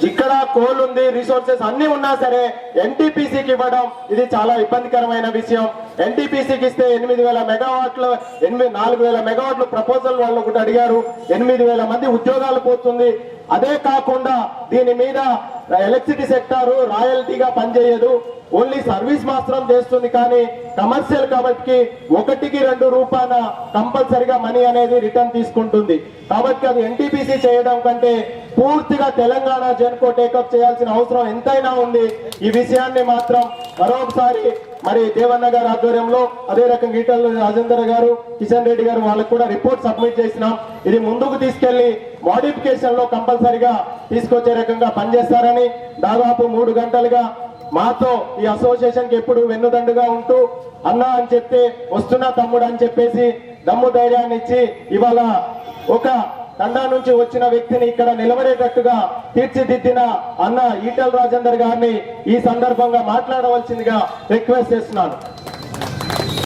ఇక్కడ కోల్ ఉంది, రిసోర్సెస్ అన్ని ఉన్నా సరే ఎన్టీపీసీకి ఇవ్వడం ఇది చాలా ఇబ్బందికరమైన విషయం. ఎన్టీపీసీకి ఇస్తే 8,000 మెగావాట్లు 4,000 మెగావాట్లు ప్రపోజల్ వాళ్ళు కూడా అడిగారు. 8,000 మంది ఉద్యోగాలు పోతుంది. అదే కాకుండా దీని మీద ఎలక్ట్రిసిటీ సెక్టారు రాయల్టీగా పనిచేయదు, ఓన్లీ సర్వీస్ మాత్రం చేస్తుంది. కానీ కమర్షియల్ కాబట్టి 1-2 రూపాయల కంపల్సరిగా మనీ అనేది రిటర్న్ తీసుకుంటుంది. కాబట్టి అది ఎన్టీపీసీ చేయడం కంటే పూర్తిగా తెలంగాణ జెన్కో టేకప్ చేయాల్సిన అవసరం ఎంతైనా ఉంది. ఈ విషయాన్ని మాత్రం మరొకసారి మరి దేవన్న గారి ఆధ్వర్యంలో, అదే రకంగా ఈటల రాజేందర్ గారు, కిషన్ రెడ్డి గారు వాళ్ళకు కూడా రిపోర్ట్ సబ్మిట్ చేసినాం. ఇది ముందుకు తీసుకెళ్లి మోడిఫికేషన్ లో కంపల్సరిగా తీసుకొచ్చే రకంగా పనిచేస్తారని, దాదాపు 3 గంటలుగా మాతో ఈ అసోసియేషన్ కి ఎప్పుడు వెన్నుదండుగా ఉంటూ అన్న అని చెప్తే వస్తున్నా తమ్ముడు అని చెప్పేసి దమ్ము ధైర్యాన్ని ఇచ్చి ఇవాళ ఒక తండా నుంచి వచ్చిన వ్యక్తిని ఇక్కడ నిలబడేటట్టుగా తీర్చిదిద్దిన అన్న ఈటల రాజేందర్ గారిని ఈ సందర్భంగా మాట్లాడవలసిందిగా రిక్వెస్ట్ చేస్తున్నాను.